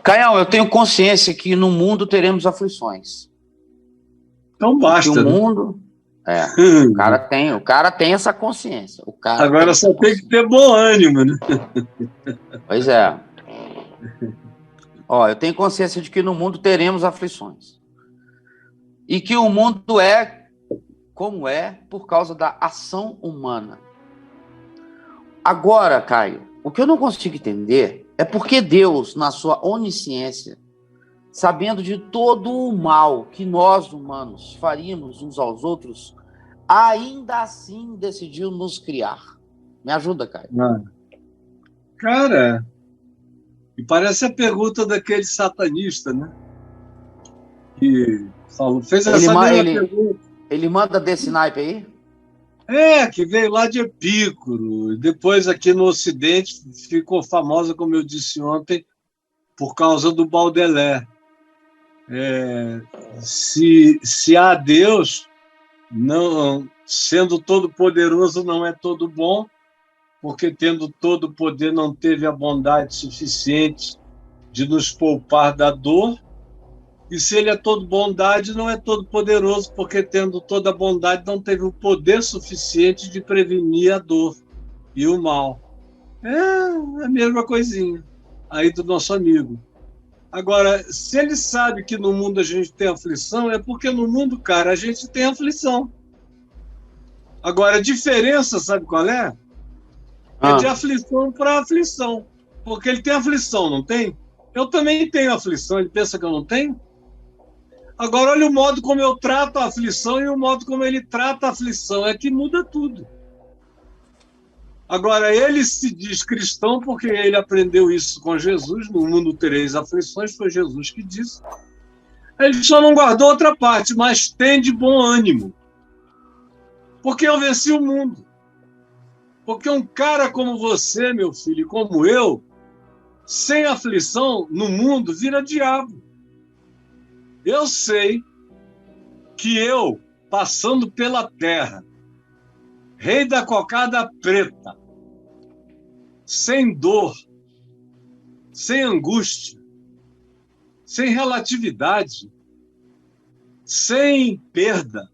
Caião, eu tenho consciência que no mundo teremos aflições. Então basta. Que o mundo... o cara tem essa consciência. Agora só tem que ter bom ânimo, né? Pois é. Eu tenho consciência de que no mundo teremos aflições. E que o mundo é como é por causa da ação humana. Agora, Caio, o que eu não consigo entender é porque Deus, na sua onisciência, sabendo de todo o mal que nós, humanos, faríamos uns aos outros, ainda assim decidiu nos criar. Me ajuda, Caio. Cara, e parece a pergunta daquele satanista, né? Que fez essa mesma pergunta. Ele manda desse naipe aí? Que veio lá de Epicuro. Depois, aqui no Ocidente, ficou famosa, como eu disse ontem, por causa do Baudelaire. Se há Deus, não, sendo todo-poderoso, não é todo bom, porque tendo todo o poder não teve a bondade suficiente de nos poupar da dor. E se ele é todo bondade, não é todo poderoso, porque tendo toda a bondade não teve o poder suficiente de prevenir a dor e o mal. É a mesma coisinha aí do nosso amigo. Agora, se ele sabe que no mundo a gente tem aflição, é porque no mundo, cara, a gente tem aflição. Agora, a diferença, sabe qual é? É de aflição para aflição. Porque ele tem aflição, não tem? Eu também tenho aflição, ele pensa que eu não tenho? Agora, olha o modo como eu trato a aflição e o modo como ele trata a aflição. É que muda tudo. Agora, ele se diz cristão porque ele aprendeu isso com Jesus. No mundo tereis aflições, foi Jesus que disse. Ele só não guardou outra parte, mas tem de bom ânimo. Porque eu venci o mundo. Porque um cara como você, meu filho, como eu, sem aflição no mundo, vira diabo. Eu sei que eu, passando pela terra, rei da cocada preta, sem dor, sem angústia, sem relatividade, sem perda,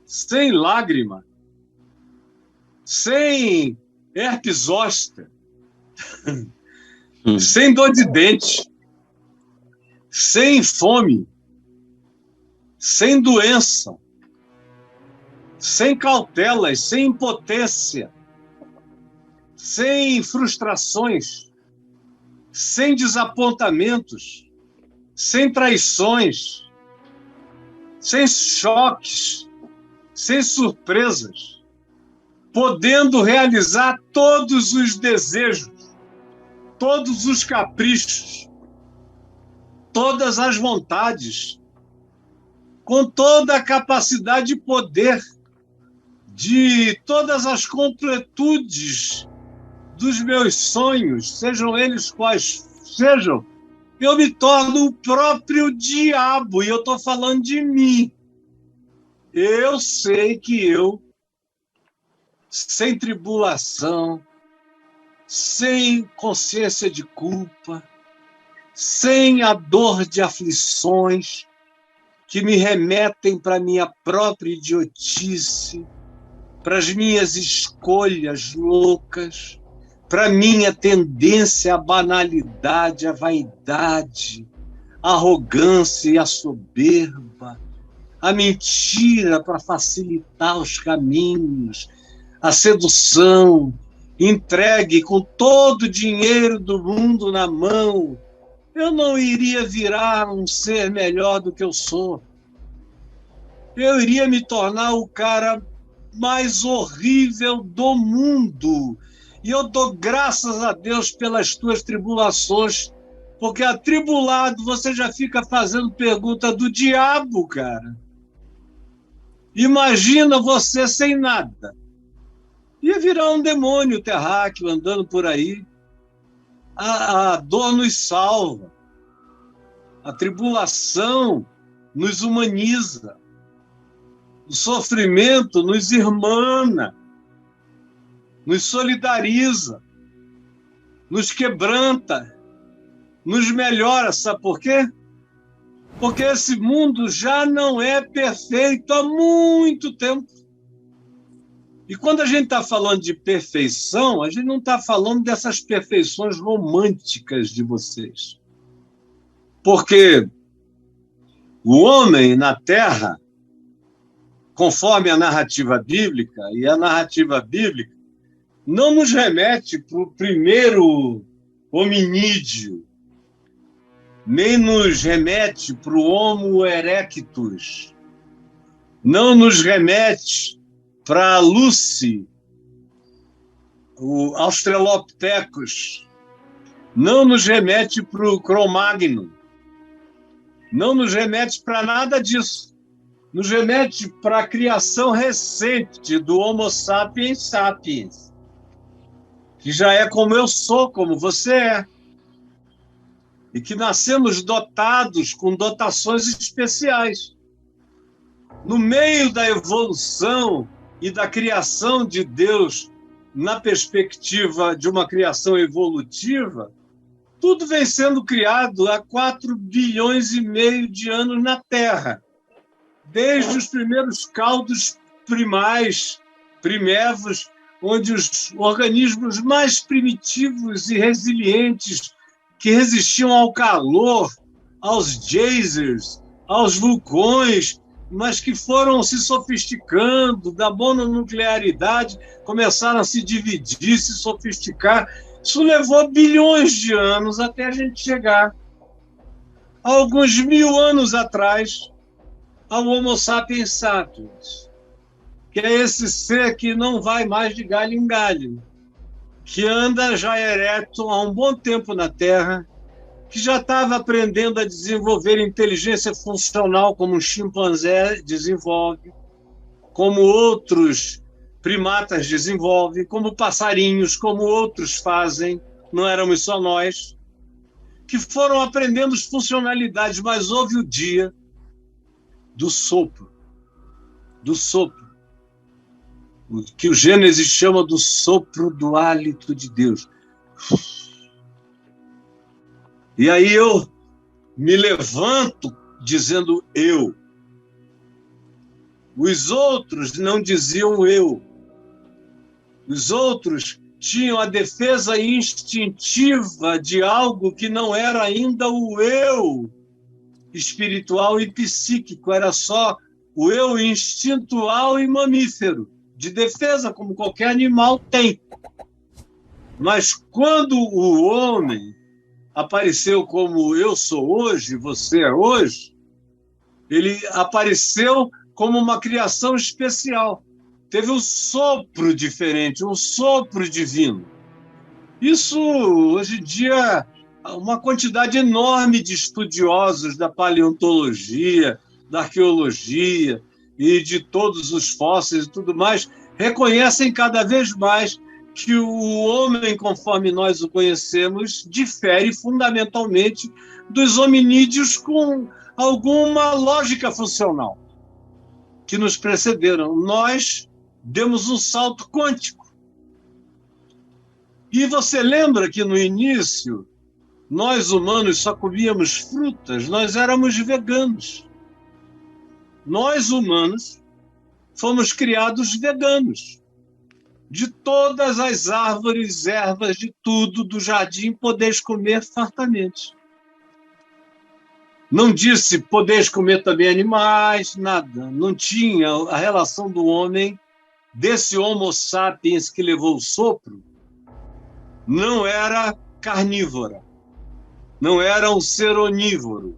sem lágrima, sem herpes zoster, sem dor de dente, sem fome, sem doença, sem cautelas, sem impotência, sem frustrações, sem desapontamentos, sem traições, sem choques, sem surpresas, podendo realizar todos os desejos, todos os caprichos, todas as vontades, com toda a capacidade e poder de todas as completudes dos meus sonhos, sejam eles quais sejam, eu me torno o próprio diabo, e eu estou falando de mim. Eu sei que eu, sem tribulação, sem consciência de culpa, sem a dor de aflições que me remetem para a minha própria idiotice, para as minhas escolhas loucas, para a minha tendência à banalidade, à vaidade, à arrogância e à soberba, à mentira para facilitar os caminhos, à sedução, entregue com todo o dinheiro do mundo na mão, eu não iria virar um ser melhor do que eu sou. Eu iria me tornar o cara mais horrível do mundo. E eu dou graças a Deus pelas tuas tribulações, porque atribulado você já fica fazendo pergunta do diabo, cara. Imagina você sem nada. Ia virar um demônio terráqueo andando por aí. A dor nos salva. A tribulação nos humaniza. O sofrimento nos irmana, nos solidariza, nos quebranta, nos melhora, sabe por quê? Porque esse mundo já não é perfeito há muito tempo. E quando a gente está falando de perfeição, a gente não está falando dessas perfeições românticas de vocês. Porque o homem na Terra, conforme a narrativa bíblica, e a narrativa bíblica não nos remete para o primeiro hominídeo, nem nos remete para o Homo erectus, não nos remete para a Lucy, o Australopithecus, não nos remete para o Cro-Magnon, não nos remete para nada disso. Nos remete para a criação recente do Homo sapiens sapiens, que já é como eu sou, como você é. E que nascemos dotados com dotações especiais. No meio da evolução e da criação de Deus, na perspectiva de uma criação evolutiva, tudo vem sendo criado há 4,5 bilhões de anos na Terra. Desde os primeiros caldos primevos, onde os organismos mais primitivos e resilientes que resistiam ao calor, aos geysers, aos vulcões, mas que foram se sofisticando, da mononuclearidade, começaram a se dividir, se sofisticar. Isso levou bilhões de anos até a gente chegar, há alguns 1000 anos atrás, ao Homo sapiens sapiens, que é esse ser que não vai mais de galho em galho, que anda já ereto há um bom tempo na Terra, que já estava aprendendo a desenvolver inteligência funcional como um chimpanzé desenvolve, como outros primatas desenvolvem, como passarinhos, como outros fazem, não éramos só nós, que foram aprendendo as funcionalidades, mas houve o dia do sopro, o que o Gênesis chama do sopro do hálito de Deus. E aí eu me levanto dizendo eu. Os outros não diziam eu. Os outros tinham a defesa instintiva de algo que não era ainda o eu espiritual e psíquico, era só o eu instintual e mamífero, de defesa, como qualquer animal tem. Mas quando o homem apareceu como eu sou hoje, você é hoje, ele apareceu como uma criação especial. Teve um sopro diferente, um sopro divino. Isso, hoje em dia, uma quantidade enorme de estudiosos da paleontologia, da arqueologia e de todos os fósseis e tudo mais, reconhecem cada vez mais que o homem, conforme nós o conhecemos, difere fundamentalmente dos hominídeos com alguma lógica funcional que nos precederam. Nós demos um salto quântico. E você lembra que no início, nós humanos só comíamos frutas, nós éramos veganos. Nós humanos fomos criados veganos. De todas as árvores, ervas, de tudo do jardim, podeis comer fartamente. Não disse podeis comer também animais, nada. Não tinha a relação do homem, desse Homo sapiens que levou o sopro, não era carnívora, não era um ser onívoro.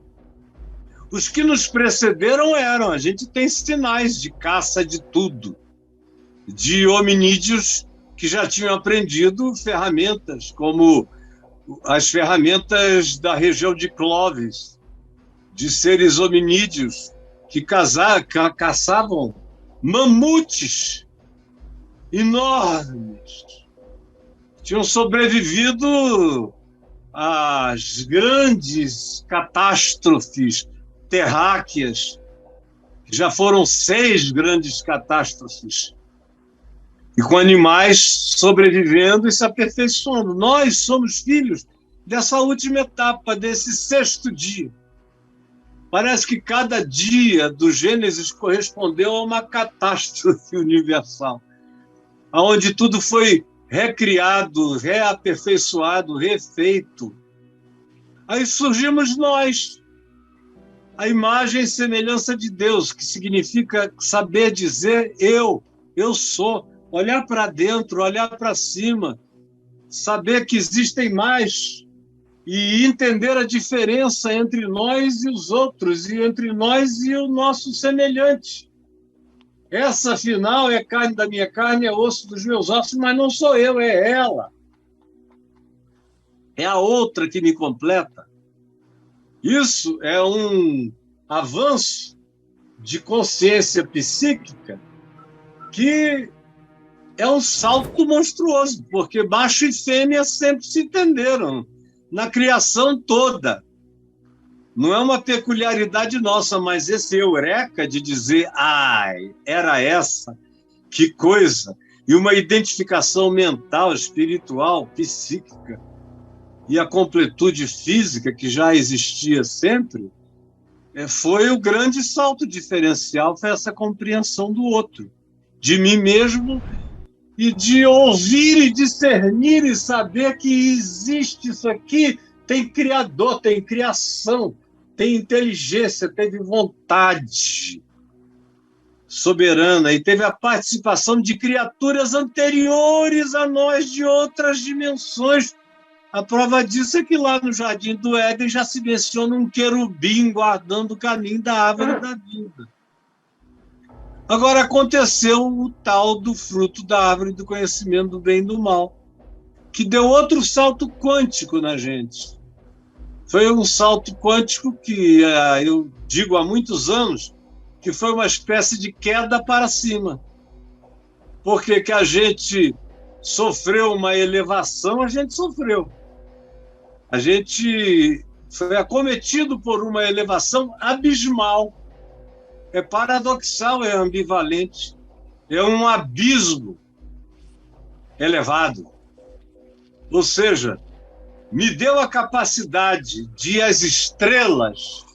Os que nos precederam eram, a gente tem sinais de caça de tudo, de hominídeos que já tinham aprendido ferramentas, como as ferramentas da região de Clovis, de seres hominídeos que caçavam mamutes enormes. Tinham sobrevivido às grandes catástrofes terráqueas, que já foram 6 grandes catástrofes, e com animais sobrevivendo e se aperfeiçoando. Nós somos filhos dessa última etapa, desse sexto dia. Parece que cada dia do Gênesis correspondeu a uma catástrofe universal, onde tudo foi recriado, reaperfeiçoado, refeito. Aí surgimos nós, a imagem e semelhança de Deus, que significa saber dizer eu sou, olhar para dentro, olhar para cima, saber que existem mais e entender a diferença entre nós e os outros, e entre nós e o nosso semelhante. Essa, afinal, é carne da minha carne, é osso dos meus ossos, mas não sou eu, é ela. É a outra que me completa. Isso é um avanço de consciência psíquica que é um salto monstruoso, porque macho e fêmea sempre se entenderam na criação toda. Não é uma peculiaridade nossa, mas esse eureka de dizer, ai, era essa, que coisa, e uma identificação mental, espiritual, psíquica, e a completude física que já existia sempre, foi o grande salto diferencial, foi essa compreensão do outro, de mim mesmo, e de ouvir e discernir e saber que existe isso aqui, tem criador, tem criação, tem inteligência, teve vontade soberana e teve a participação de criaturas anteriores a nós de outras dimensões. A prova disso é que lá no Jardim do Éden já se menciona um querubim guardando o caminho da árvore da vida. Agora aconteceu o tal do fruto da árvore do conhecimento do bem e do mal, que deu outro salto quântico na gente. Foi um salto quântico que eu digo há muitos anos que foi uma espécie de queda para cima. Porque que a gente sofreu uma elevação, a gente sofreu. A gente foi acometido por uma elevação abismal. É paradoxal, é ambivalente. É um abismo elevado. Ou seja, me deu a capacidade de ir às estrelas,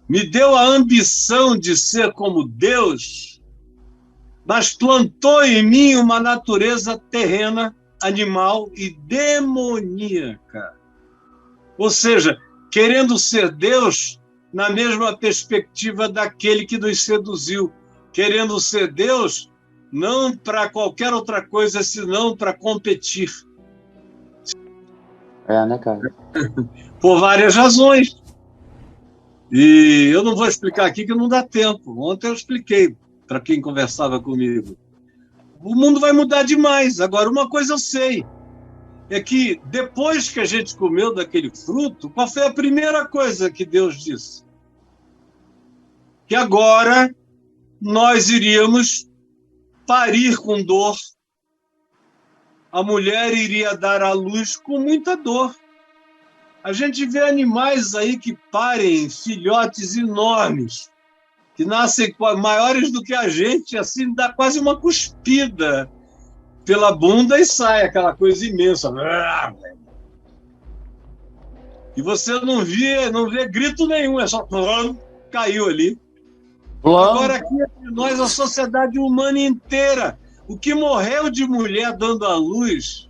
me deu a ambição de ser como Deus, mas plantou em mim uma natureza terrena, animal e demoníaca. Ou seja, querendo ser Deus na mesma perspectiva daquele que nos seduziu, querendo ser Deus não para qualquer outra coisa, senão para competir. Né, cara? Por várias razões. E eu não vou explicar aqui que não dá tempo. Ontem eu expliquei para quem conversava comigo. O mundo vai mudar demais. Agora, uma coisa eu sei, é que depois que a gente comeu daquele fruto, qual foi a primeira coisa que Deus disse? Que agora nós iríamos parir com dor. A mulher iria dar à luz com muita dor. A gente vê animais aí que parem filhotes enormes, que nascem maiores do que a gente, assim, dá quase uma cuspida pela bunda e sai aquela coisa imensa. E você não vê grito nenhum, é só caiu ali. Agora aqui entre nós, a sociedade humana inteira, o que morreu de mulher dando à luz,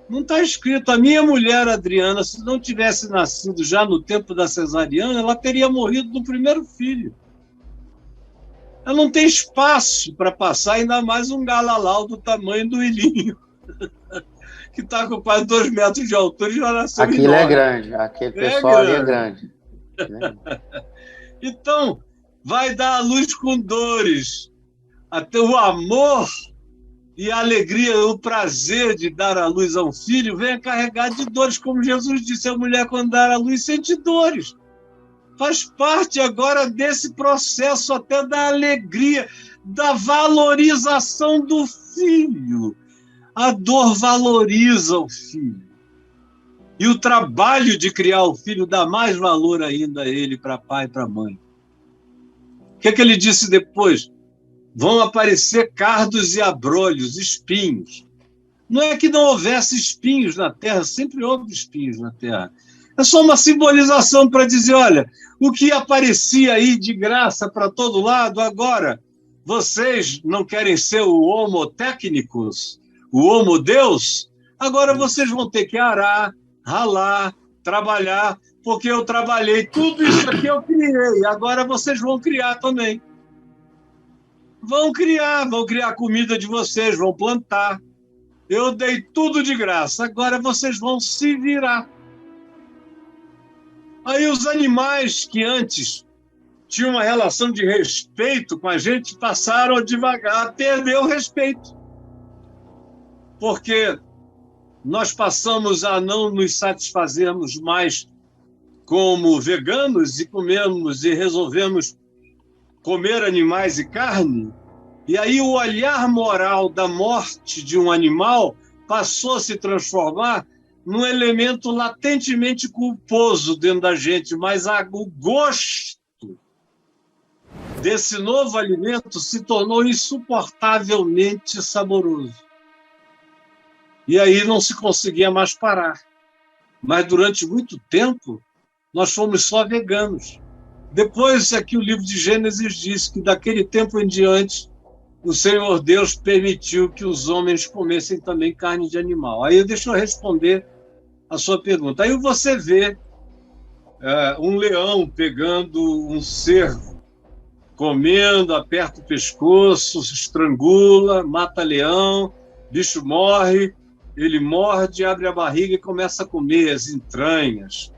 não está escrito. A minha mulher, Adriana, se não tivesse nascido já no tempo da cesariana, ela teria morrido no primeiro filho. Ela não tem espaço para passar, ainda mais um galalau do tamanho do ilhinho, que está com quase 2 metros de altura e já nasceu Aquilo enorme. É grande, aquele pessoal ali é grande. Então, vai dar à luz com dores. Até o amor e a alegria, o prazer de dar à luz a um filho vem carregado de dores, como Jesus disse, a mulher quando dar à luz sente dores. Faz parte agora desse processo até da alegria, da valorização do filho. A dor valoriza o filho. E o trabalho de criar o filho dá mais valor ainda a ele, para pai e para mãe. O que é que ele disse depois? Vão aparecer cardos e abrolhos, espinhos. Não é que não houvesse espinhos na terra, sempre houve espinhos na terra. É só uma simbolização para dizer, olha, o que aparecia aí de graça para todo lado, agora vocês não querem ser o homo técnicos, o homo Deus, agora vocês vão ter que arar, ralar, trabalhar, porque eu trabalhei, tudo isso aqui eu criei, agora vocês vão criar também. Vão criar comida de vocês, vão plantar. Eu dei tudo de graça, agora vocês vão se virar. Aí os animais que antes tinham uma relação de respeito com a gente passaram devagar a perder o respeito. Porque nós passamos a não nos satisfazermos mais como veganos e comemos e resolvemos comer animais e carne. E aí o olhar moral da morte de um animal passou a se transformar num elemento latentemente culposo dentro da gente, mas o gosto desse novo alimento se tornou insuportavelmente saboroso. E aí não se conseguia mais parar. Mas durante muito tempo, nós fomos só veganos. Depois é que o livro de Gênesis diz que daquele tempo em diante, o Senhor Deus permitiu que os homens comessem também carne de animal. Aí deixa eu responder a sua pergunta. Aí você vê um leão pegando um cervo, comendo, aperta o pescoço, se estrangula, mata leão, bicho morre, ele morde, abre a barriga e começa a comer as entranhas,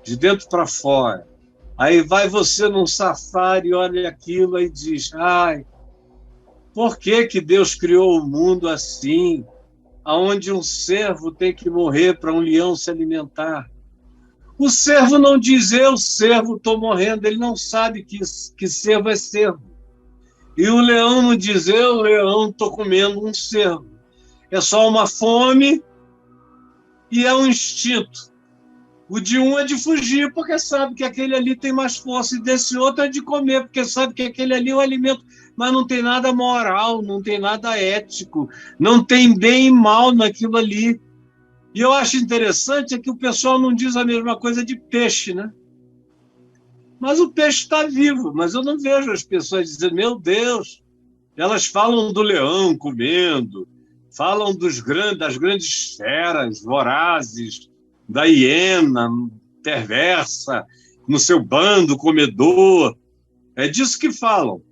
de dentro para fora. Aí vai você num safari, olha aquilo e diz, ai, por que Deus criou o mundo assim, aonde um cervo tem que morrer para um leão se alimentar? O cervo não diz, eu, cervo, estou morrendo, ele não sabe que cervo é cervo. E o leão não diz, eu, leão, estou comendo um cervo. É só uma fome e é um instinto. O de um é de fugir, porque sabe que aquele ali tem mais força, e desse outro é de comer, porque sabe que aquele ali é o alimento, mas não tem nada moral, não tem nada ético, não tem bem e mal naquilo ali. E eu acho interessante é que o pessoal não diz a mesma coisa de peixe, né? Mas o peixe está vivo, mas eu não vejo as pessoas dizendo, meu Deus, elas falam do leão comendo, falam das grandes feras vorazes, da hiena perversa, no seu bando comedor. É disso que falam.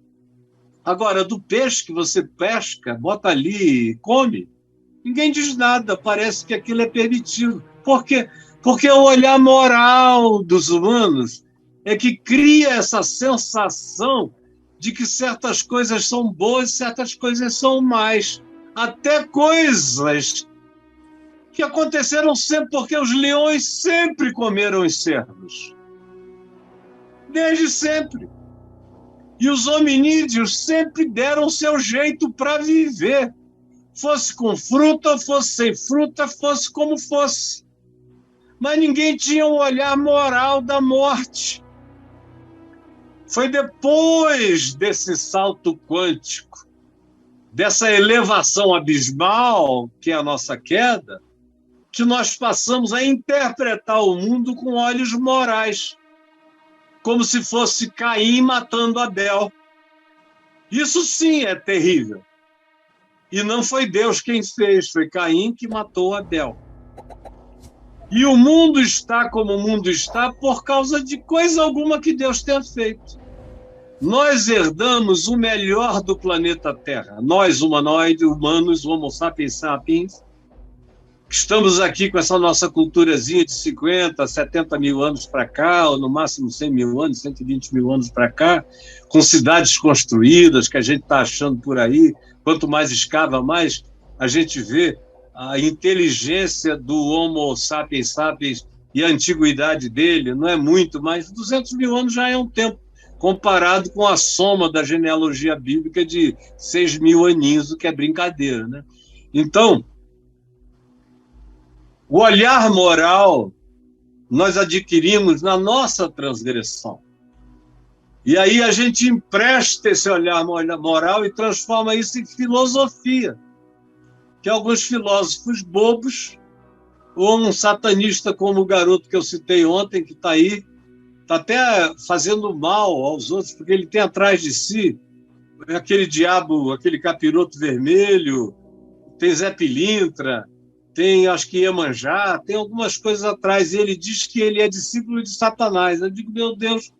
Agora, do peixe que você pesca, bota ali e come, ninguém diz nada, parece que aquilo é permitido. Por quê? Porque o olhar moral dos humanos é que cria essa sensação de que certas coisas são boas e certas coisas são más. Até coisas que aconteceram sempre, porque os leões sempre comeram os cervos. Desde sempre. E os hominídeos sempre deram seu jeito para viver. Fosse com fruta, fosse sem fruta, fosse como fosse. Mas ninguém tinha um olhar moral da morte. Foi depois desse salto quântico, dessa elevação abismal, que é a nossa queda, que nós passamos a interpretar o mundo com olhos morais, como se fosse Caim matando Abel. Isso sim é terrível. E não foi Deus quem fez, foi Caim que matou Abel. E o mundo está como o mundo está por causa de coisa alguma que Deus tenha feito. Nós herdamos o melhor do planeta Terra. Nós, humanoides, humanos, homo sapiens sapiens, estamos aqui com essa nossa culturazinha de 50, 70 mil anos para cá, ou no máximo 100 mil anos, 120 mil anos para cá, com cidades construídas que a gente está achando por aí. Quanto mais escava, mais a gente vê a inteligência do Homo sapiens sapiens e a antiguidade dele. Não é muito, mas 200 mil anos já é um tempo, comparado com a soma da genealogia bíblica de 6 mil aninhos, o que é brincadeira, né? Então, o olhar moral nós adquirimos na nossa transgressão. E aí a gente empresta esse olhar moral e transforma isso em filosofia, que alguns filósofos bobos, ou um satanista como o garoto que eu citei ontem, que está aí, está até fazendo mal aos outros, porque ele tem atrás de si aquele diabo, aquele capiroto vermelho, tem Zé Pilintra, tem, acho que Iemanjá, tem algumas coisas atrás, e ele diz que ele é discípulo de Satanás. Eu digo, meu Deus,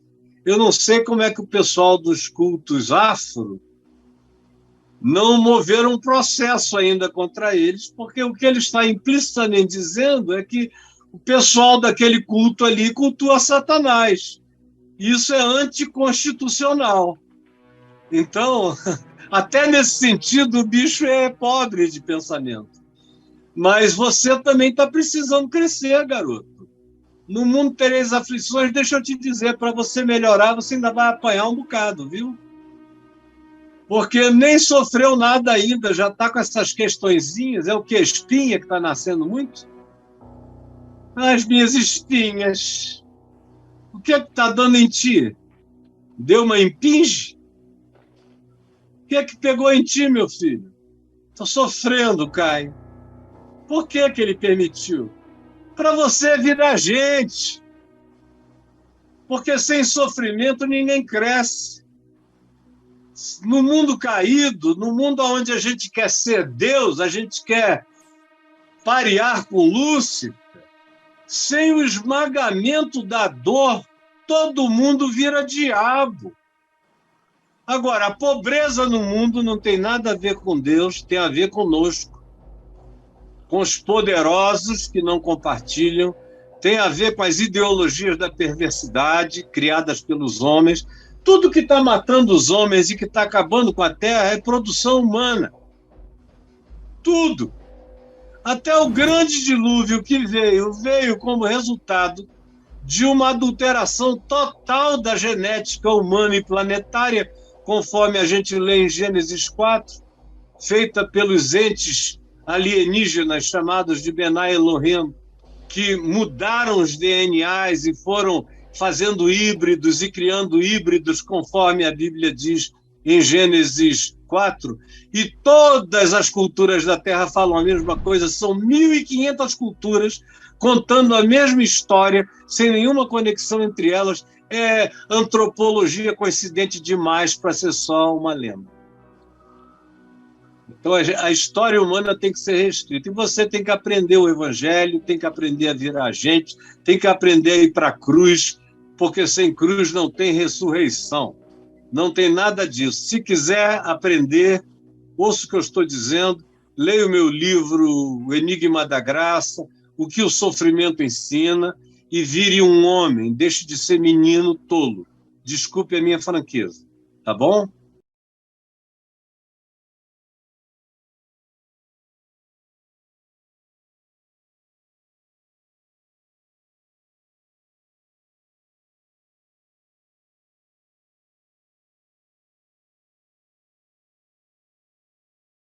eu não sei como é que o pessoal dos cultos afro não moveram um processo ainda contra eles, porque o que ele está implicitamente dizendo é que o pessoal daquele culto ali cultua Satanás. Isso é anticonstitucional. Então, até nesse sentido, o bicho é pobre de pensamento. Mas você também está precisando crescer, garoto. No mundo tereis aflições, deixa eu te dizer, para você melhorar, você ainda vai apanhar um bocado, viu? Porque nem sofreu nada ainda, já está com essas questõezinhas. É o que? Espinha que está nascendo muito? As minhas espinhas. O que está dando em ti? Deu uma impinge? O que é que pegou em ti, meu filho? Estou sofrendo, Caio. Por que ele permitiu? Para você virar gente. Porque sem sofrimento ninguém cresce. No mundo caído, no mundo onde a gente quer ser Deus, a gente quer parear com Lúcifer, sem o esmagamento da dor, todo mundo vira diabo. Agora, a pobreza no mundo não tem nada a ver com Deus, tem a ver conosco, com os poderosos que não compartilham, tem a ver com as ideologias da perversidade criadas pelos homens. Tudo que está matando os homens e que está acabando com a terra é produção humana. Tudo. Até o grande dilúvio que veio como resultado de uma adulteração total da genética humana e planetária, conforme a gente lê em Gênesis 4, feita pelos entes alienígenas chamados de Benai Elohim, que mudaram os DNAs e foram fazendo híbridos e criando híbridos, conforme a Bíblia diz em Gênesis 4, e todas as culturas da Terra falam a mesma coisa, são 1.500 culturas contando a mesma história, sem nenhuma conexão entre elas. É antropologia coincidente demais para ser só uma lenda. Então, a história humana tem que ser restrita. E você tem que aprender o evangelho, tem que aprender a virar gente, tem que aprender a ir para a cruz, porque sem cruz não tem ressurreição. Não tem nada disso. Se quiser aprender, ouça o que eu estou dizendo, leia o meu livro, O Enigma da Graça, O que o Sofrimento Ensina, e vire um homem, deixe de ser menino tolo. Desculpe a minha franqueza. Tá bom?